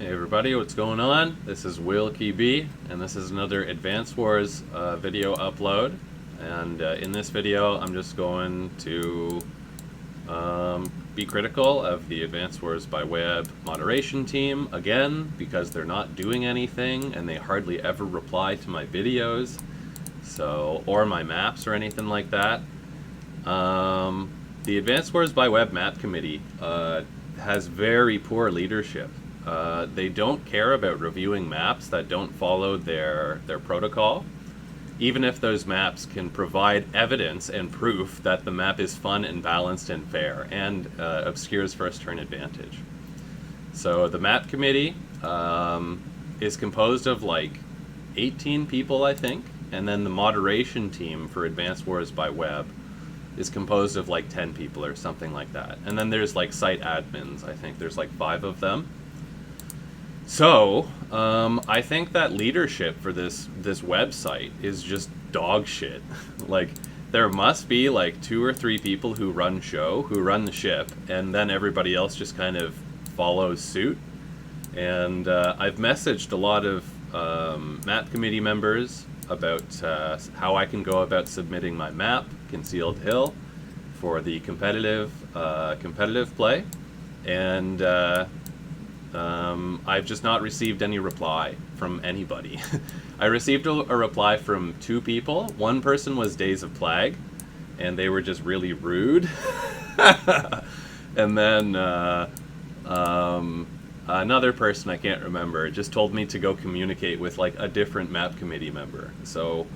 Hey everybody, what's going on? This is wilkyb, and this is another Advance Wars video upload. And in this video, I'm just going to be critical of the Advance Wars by Web moderation team again, because they're not doing anything and they hardly ever reply to my videos, or my maps or anything like that. The Advance Wars by Web Map Committee has very poor leadership. They don't care about reviewing maps that don't follow their protocol, even if those maps can provide evidence and proof that the map is fun and balanced and fair and obscures first turn advantage. So the map committee is composed of like 18 people, I think, and then the moderation team for Advanced Wars by Web is composed of like 10 people or something like that. And then there's like site admins. I think there's like 5 of them. So, I think that leadership for this website is just dog shit. Like, there must be like 2 or 3 people who run the ship, and then everybody else just kind of follows suit. And I've messaged a lot of map committee members about how I can go about submitting my map, Concealed Hill, for the competitive play, and I've just not received any reply from anybody. I received a reply from 2 people. One person was Days of Plague, and they were just really rude. And then another person, I can't remember, just told me to go communicate with like a different map committee member. So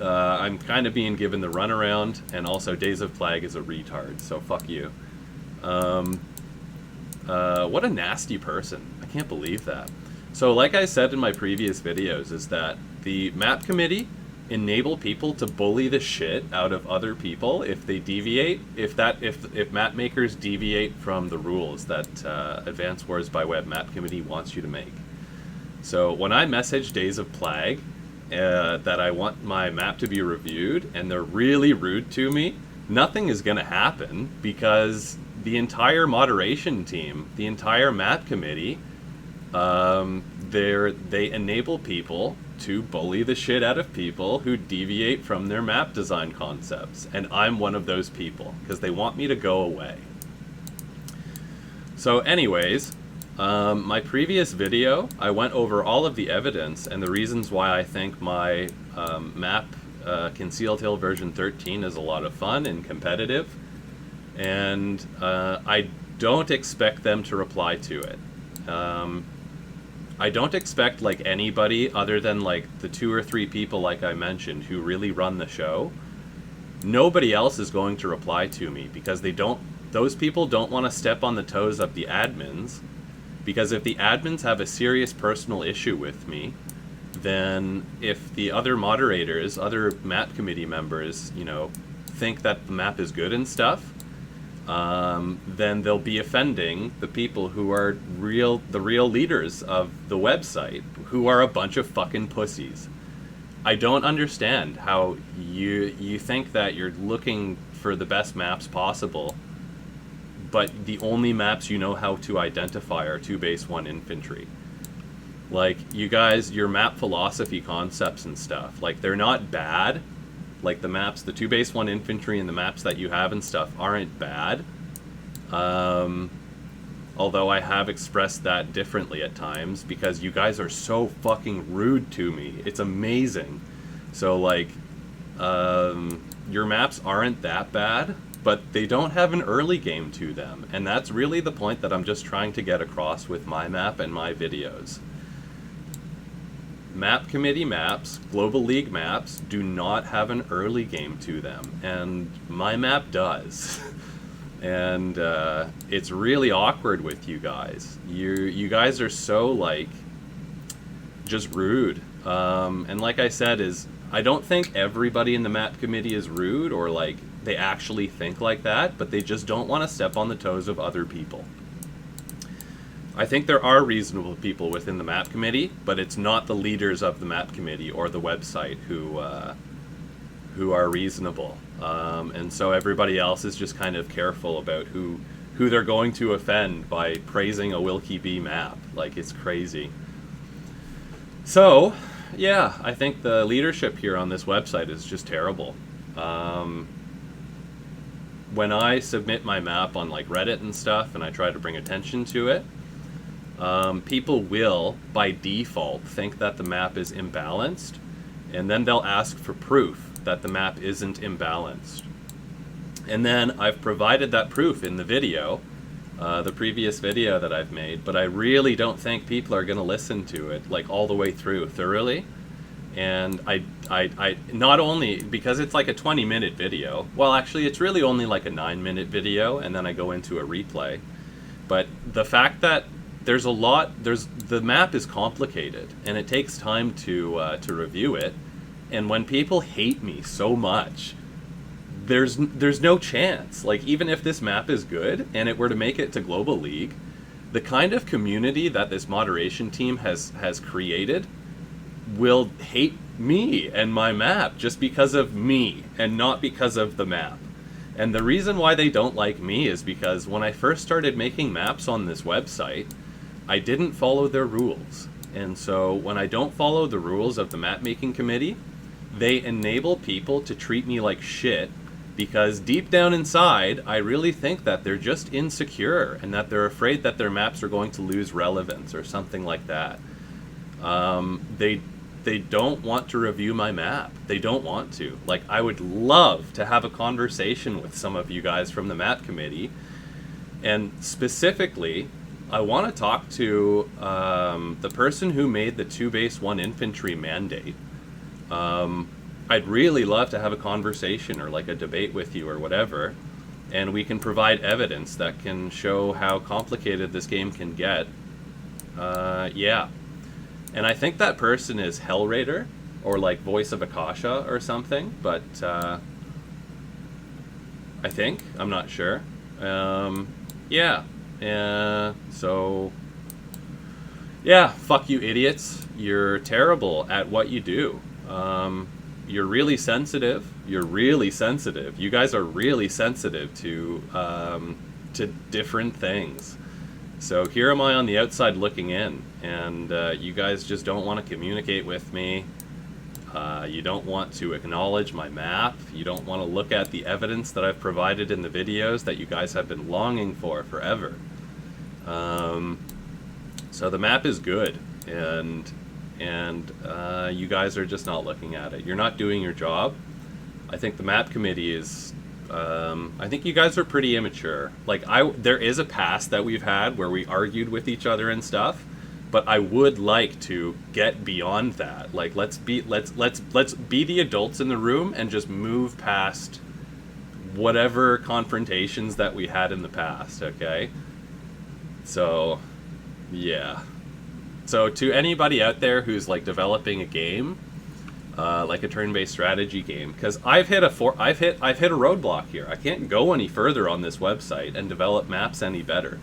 I'm kind of being given the runaround, and also Days of Plague is a retard, so fuck you. What a nasty person. I can't believe that. So like I said in my previous videos, is that the map committee enable people to bully the shit out of other people if they deviate, if map makers deviate from the rules that Advanced Wars by Web Map Committee wants you to make. So when I message Days of Plague that I want my map to be reviewed, and they're really rude to me, nothing is going to happen, because the entire moderation team, the entire map committee, they enable people to bully the shit out of people who deviate from their map design concepts. And I'm one of those people, because they want me to go away. So anyways, my previous video, I went over all of the evidence and the reasons why I think my map Concealed Hill version 13 is a lot of fun and competitive. And I don't expect them to reply to it. I don't expect like anybody other than like the 2 or 3 people like I mentioned who really run the show. Nobody else is going to reply to me, because those people don't want to step on the toes of the admins, because if the admins have a serious personal issue with me, then if the other moderators, other map committee members, think that the map is good and stuff, then they'll be offending the people who are the real leaders of the website, who are a bunch of fucking pussies. I don't understand how you think that you're looking for the best maps possible, but the only maps you know how to identify are 2 base 1 infantry. Like, you guys, your map philosophy concepts and stuff, like, they're not bad. Like, the maps, the 2 base 1 infantry and the maps that you have and stuff aren't bad. Although I have expressed that differently at times, because you guys are so fucking rude to me. It's amazing. So, like, your maps aren't that bad, but they don't have an early game to them. And that's really the point that I'm just trying to get across with my map and my videos. Map committee maps, Global League maps, do not have an early game to them, and my map does. And it's really awkward with you guys. You guys are so, like, just rude. And like I said, I don't think everybody in the map committee is rude, or like they actually think like that, but they just don't want to step on the toes of other people. I think there are reasonable people within the map committee, but it's not the leaders of the map committee or the website who are reasonable. And so everybody else is just kind of careful about who who they're going to offend by praising a wilkyb map. Like, it's crazy. So, yeah, I think the leadership here on this website is just terrible. When I submit my map on like Reddit and stuff and I try to bring attention to it, people will, by default, think that the map is imbalanced, and then they'll ask for proof that the map isn't imbalanced. And then I've provided that proof in the video, the previous video that I've made, but I really don't think people are going to listen to it like all the way through thoroughly. And I not only, because it's like a 20-minute video, well, actually it's really only like a 9-minute video, and then I go into a replay. But the fact that the map is complicated, and it takes time to review it, and when people hate me so much, there's no chance. Like, even if this map is good and it were to make it to Global League, the kind of community that this moderation team has created will hate me and my map just because of me and not because of the map. And the reason why they don't like me is because when I first started making maps on this website, I didn't follow their rules. And so when I don't follow the rules of the map making committee, they enable people to treat me like shit, because deep down inside, I really think that they're just insecure and that they're afraid that their maps are going to lose relevance or something like that. They don't want to review my map. They don't want to. Like, I would love to have a conversation with some of you guys from the map committee, and specifically, I want to talk to the person who made the 2 base 1 infantry mandate. I'd really love to have a conversation or like a debate with you or whatever, and we can provide evidence that can show how complicated this game can get. Yeah. And I think that person is Hellraider, or like Voice of Akasha or something, but I think, I'm not sure. Yeah. So, yeah, fuck you idiots. You're terrible at what you do. You're really sensitive. You're really sensitive. You guys are really sensitive to different things. So here am I on the outside looking in, and you guys just don't want to communicate with me. You don't want to acknowledge my map. You don't want to look at the evidence that I've provided in the videos that you guys have been longing for forever. So the map is good, and you guys are just not looking at it. You're not doing your job. I think the map committee is, I think you guys are pretty immature. Like, there is a past that we've had where we argued with each other and stuff, but I would like to get beyond that. Like, let's be the adults in the room and just move past whatever confrontations that we had in the past, okay? So, yeah. So to anybody out there who's like developing a game, like a turn-based strategy game, because I've hit a roadblock here. I can't go any further on this website and develop maps any better.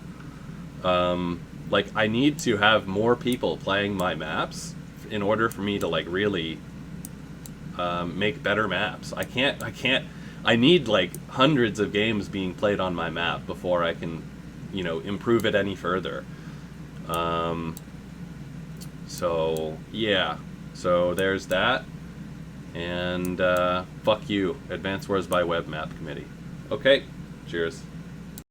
Like, I need to have more people playing my maps in order for me to like really make better maps. I need like hundreds of games being played on my map before I can, you know, improve it any further. So yeah, so there's that, and fuck you, Advanced Wars by Web Map Committee. Okay, cheers.